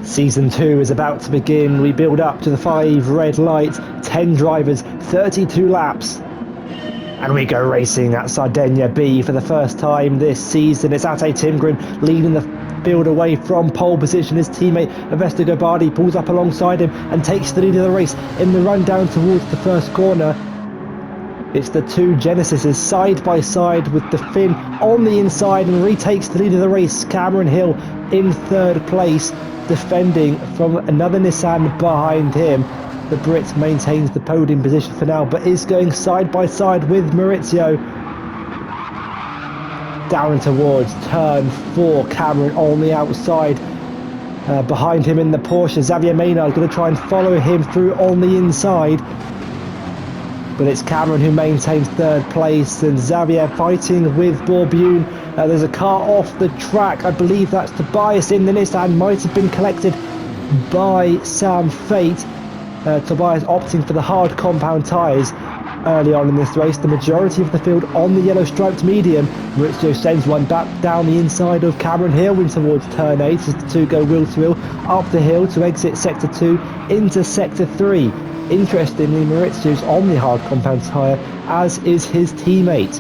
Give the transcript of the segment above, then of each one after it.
Season 2 is about to begin. We build up to the 5 red lights, 10 drivers, 32 laps. And we go racing at Sardegna B for the first time this season. It's Atte Timgren leading the field away from pole position. His teammate Avesta Ghobadi pulls up alongside him and takes the lead of the race in the run down towards the first corner. It's the two Genesises side by side with the Finn on the inside and retakes the lead of the race. Cameron Hill in third place, defending from another Nissan behind him. The Brit maintains the podium position for now, but is going side by side with Maurizio. Down towards turn 4, Cameron on the outside. Behind him in the Porsche, Xavier Maynard going to try and follow him through on the inside. But it's Cameron who maintains third place, and Xavier fighting with Borbune. There's a car off the track. I believe that's Tobias in the Nissan. Might have been collected by Sam Fate. Tobias opting for the hard compound tyres early on in this race. The majority of the field on the yellow striped medium. Maurizio sends one back down the inside of Cameron Hill in towards turn 8 as the two go wheel to wheel up the hill to exit sector 2 into sector 3. Interestingly, Maurizio's on the hard compound tyre, as is his teammate.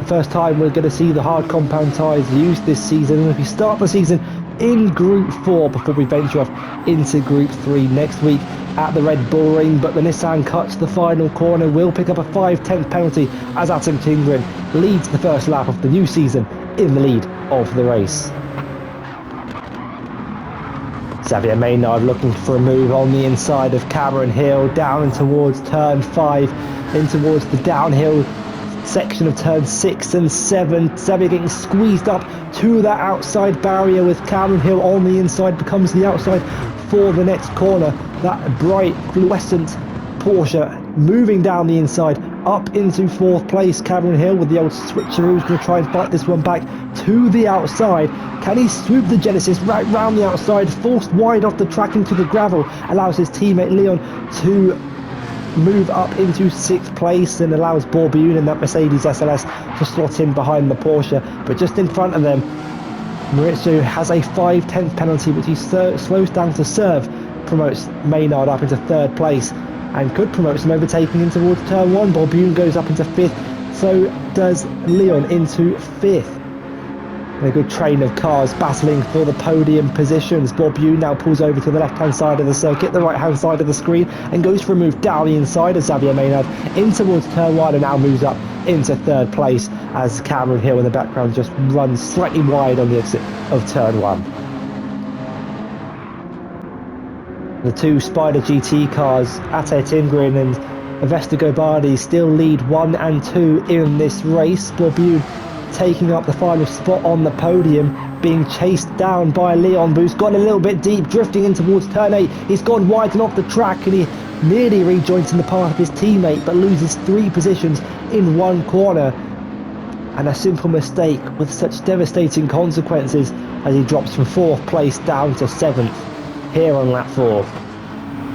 The first time we're going to see the hard compound tyres used this season, and if we start the season in Group 4 before we venture off into Group 3 next week at the Red Bull Ring. But the Nissan cuts the final corner, will pick up a 5/10 penalty as Atte Timgren leads the first lap of the new season in the lead of the race. Xavier Maynard looking for a move on the inside of Cameron Hill, down and towards turn 5, in towards the downhill section of turn 6 and 7. Xavier getting squeezed up to that outside barrier with Cameron Hill on the inside, becomes the outside for the next corner. That bright fluorescent Porsche moving down the inside up into 4th place. Cameron Hill with the old switcheroo is going to try and fight this one back to the outside. Can he swoop the Genesis right round the outside, forced wide off the track into the gravel, allows his teammate Leon to move up into 6th place and allows Borbune in that Mercedes SLS to slot in behind the Porsche. But just in front of them, Maurizio has a 5/10 penalty which he slows down to serve, promotes Maynard up into 3rd place and could promote some overtaking in towards turn 1. Borbune goes up into 5th, so does Leon into 5th. And a good train of cars battling for the podium positions. Borbune now pulls over to the left-hand side of the circuit, the right-hand side of the screen, and goes for a move down the inside of Xavier Maynard in towards turn 1, and now moves up into 3rd place as Cameron Hill in the background just runs slightly wide on the exit of turn 1. The two Spider GT cars, Atte Timgren and Avesta Ghobadi, still lead 1 and 2 in this race. Borbune taking up the final spot on the podium, being chased down by Leon, who's gone a little bit deep, drifting in towards turn 8. He's gone wide and off the track, and he nearly rejoins in the path of his teammate, but loses 3 positions in 1 corner. And a simple mistake with such devastating consequences as he drops from 4th place down to 7th here on lap 4.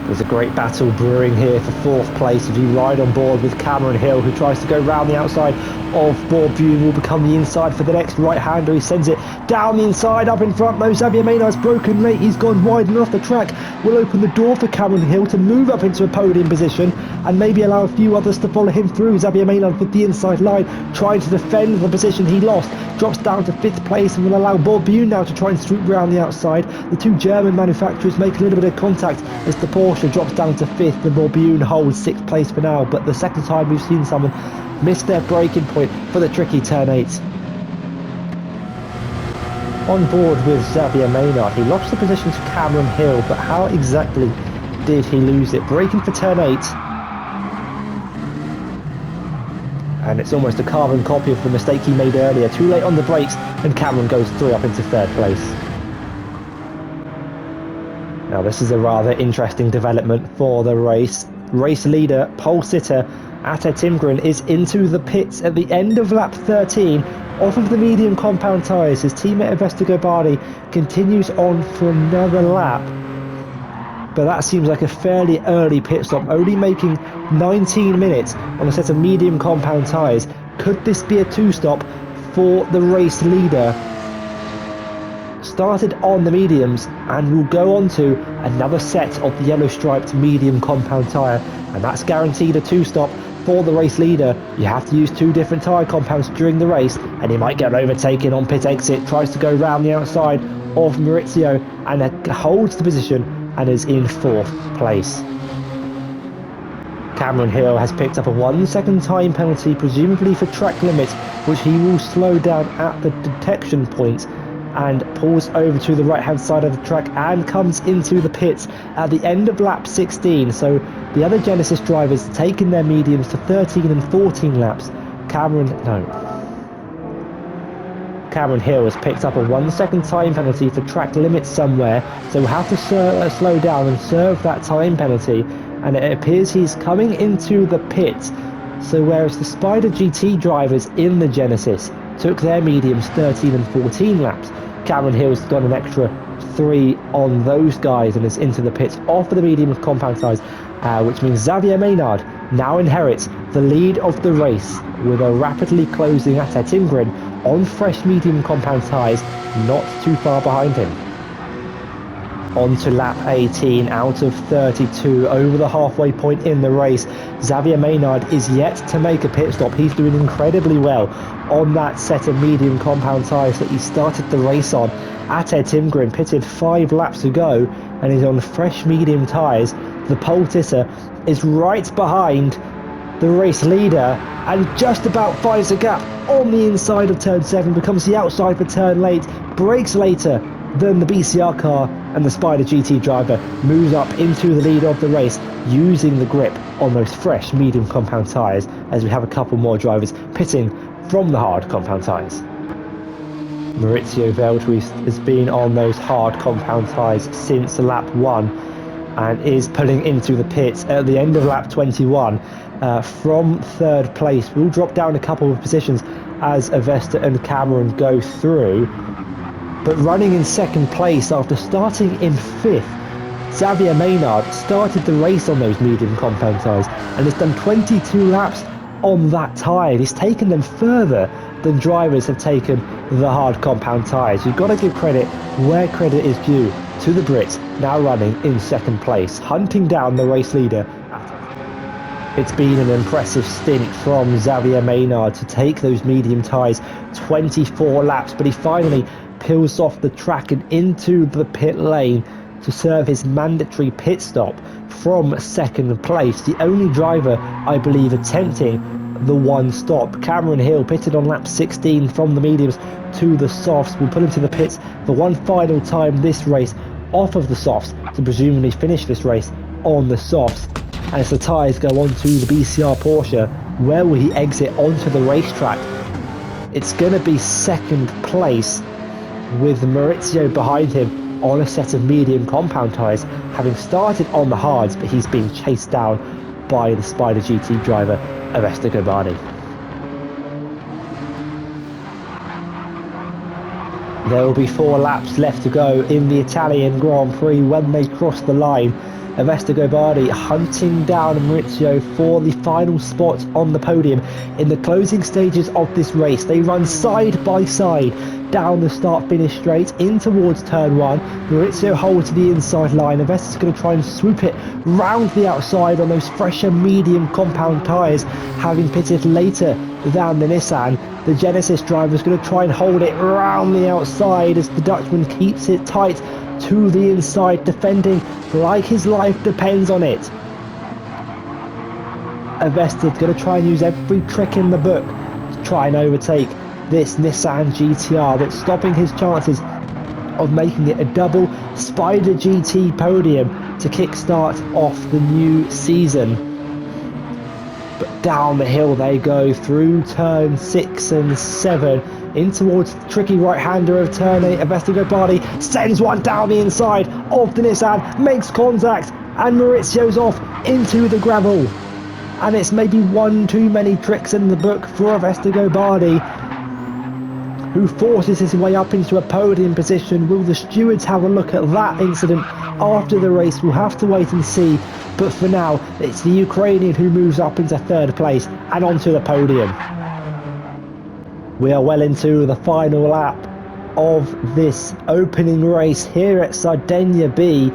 There's a great battle brewing here for 4th place as you ride on board with Cameron Hill, who tries to go round the outside of Borbune, will become the inside for the next right-hander. He sends it down the inside, up in front though. Xavier Maynard's broken late, he's gone wide and off the track. Will open the door for Cameron Hill to move up into a podium position and maybe allow a few others to follow him through. Xavier Maynard with the inside line, trying to defend the position he lost, drops down to 5th place and will allow Borbune now to try and swoop round the outside. The two German manufacturers make a little bit of contact as the Porsche drops down to 5th and Borbune holds 6th place for now. But the second time we've seen someone miss their braking point for the tricky turn 8. On board with Xavier Maynard, he lost the position to Cameron Hill, but how exactly did he lose it? Braking for turn 8. And it's almost a carbon copy of the mistake he made earlier. Too late on the brakes, and Cameron goes through up into 3rd place. Now this is a rather interesting development for the race. Race leader, pole sitter Atte Timgren is into the pits at the end of lap 13 off of the medium compound tyres. His teammate Avesta Ghobadi continues on for another lap, but that seems like a fairly early pit stop, only making 19 minutes on a set of medium compound tyres. Could this be a 2-stop for the race leader? started on the mediums and will go on to another set of the yellow striped medium compound tyre, and that's guaranteed a 2-stop for the race leader. You have to use 2 different tyre compounds during the race, and he might get overtaken on pit exit, tries to go round the outside of Maurizio and holds the position and is in 4th place. Cameron Hill has picked up a 1-second time penalty, presumably for track limits, which he will slow down at the detection point and pulls over to the right hand side of the track and comes into the pits at the end of lap 16. So the other Genesis drivers taking their mediums to 13 and 14 laps. Cameron Hill has picked up a 1-second time penalty for track limits somewhere, so we'll have to slow down and serve that time penalty. And it appears he's coming into the pits. So whereas the Spider GT drivers in the Genesis took their mediums 13 and 14 laps, Cameron Hill's got an extra 3 on those guys and is into the pits off of the medium compound tyres, which means Xavier Maynard now inherits the lead of the race with a rapidly closing Atte Timgren on fresh medium compound tyres, not too far behind him. On to lap 18 out of 32, over the halfway point in the race. Xavier Maynard is yet to make a pit stop. He's doing incredibly well on that set of medium compound tyres that he started the race on. Atte Timgren pitted 5 laps to go and is on fresh medium tyres. The pole sitter is right behind the race leader and just about finds a gap on the inside of turn 7, becomes the outside for turn 8, brakes later than the BCR car, and the Spider GT driver moves up into the lead of the race using the grip on those fresh medium compound tyres, as we have a couple more drivers pitting from the hard compound tyres. Maurizio Veldhuis has been on those hard compound tyres since lap 1 and is pulling into the pits at the end of lap 21 from 3rd place. We'll drop down a couple of positions as Avesta and Cameron go through. But running in 2nd place after starting in 5th, Xavier Maynard started the race on those medium compound tyres and has done 22 laps on that tyre. He's taken them further than drivers have taken the hard compound tyres. You've got to give credit where credit is due to the Brit, now running in 2nd place, hunting down the race leader. It's been an impressive stint from Xavier Maynard to take those medium tyres 24 laps, but he finally peels off the track and into the pit lane to serve his mandatory pit stop from 2nd place. The only driver, I believe, attempting the 1 stop. Cameron Hill pitted on lap 16 from the mediums to the softs. We'll put him to the pits for one final time this race off of the softs to presumably finish this race on the softs. And as the tyres go on to the BCR Porsche, where will he exit onto the racetrack? It's going to be 2nd place, with Maurizio behind him on a set of medium compound tyres, having started on the hards, but he's being chased down by the Spider GT driver, Avesta Ghobadi. There will be 4 laps left to go in the Italian Grand Prix when they cross the line. Avesta Ghobadi hunting down Maurizio for the final spot on the podium. In the closing stages of this race, they run side by side down the start-finish straight in towards turn 1. Maurizio holds the inside line. Avesta's going to try and swoop it round the outside on those fresher medium compound tyres, having pitted later than the Nissan. The Genesis driver is going to try and hold it round the outside as the Dutchman keeps it tight to the inside, defending like his life depends on it. Avesta's going to try and use every trick in the book to try and overtake this Nissan GTR that's stopping his chances of making it a double Spider GT podium to kickstart off the new season. But down the hill they go through turn 6 and 7 in towards the tricky right-hander of turn 8. Avesta Ghobadi sends one down the inside of the Nissan, makes contact, and Maurizio's off into the gravel. And it's maybe one too many tricks in the book for Avesta Ghobadi, who forces his way up into a podium position. Will the stewards have a look at that incident after the race? We'll have to wait and see. But for now, it's the Ukrainian who moves up into 3rd place and onto the podium. We are well into the final lap of this opening race here at Sardegna B.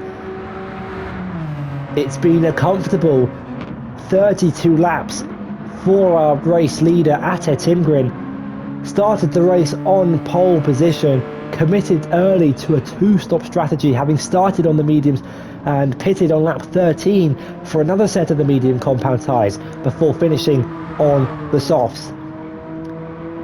It's been a comfortable 32 laps for our race leader Atte Timgren. Started the race on pole position, committed early to a two-stop strategy, having started on the mediums and pitted on lap 13 for another set of the medium compound tyres before finishing on the softs.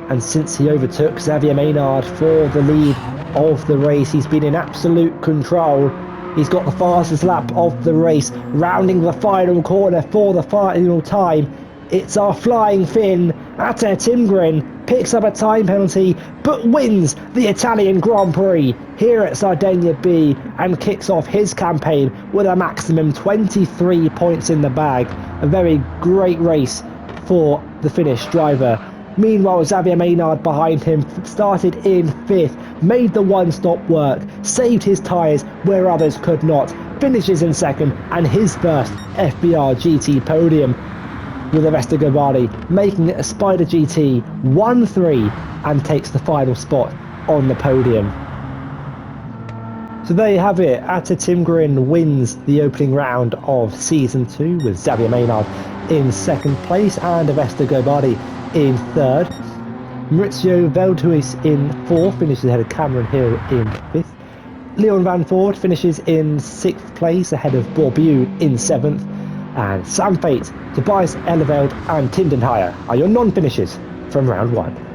And since he overtook Xavier Maynard for the lead of the race, he's been in absolute control. He's got the fastest lap of the race, rounding the final corner for the final time. It's our flying Finn. Atte Timgren picks up a time penalty but wins the Italian Grand Prix here at Sardegna B and kicks off his campaign with a maximum 23 points in the bag. A very great race for the Finnish driver. Meanwhile, Xavier Maynard behind him started in 5th, made the one-stop work, saved his tyres where others could not, finishes in 2nd and his first FVR GT podium, with Avesta Ghobadi making it a Spider GT 1-3 and takes the final spot on the podium. So there you have it, Atte Timgren wins the opening round of Season 2 with Xavier Maynard in 2nd place and Avesta Ghobadi in 3rd. Maurizio Veltuis in 4th, finishes ahead of Cameron Hill in 5th. Leon Van Voort finishes in 6th place ahead of Bourbieu in 7th. And Sam Fate, Tobias Eleveld and Tindenheyer are your non-finishers from round 1.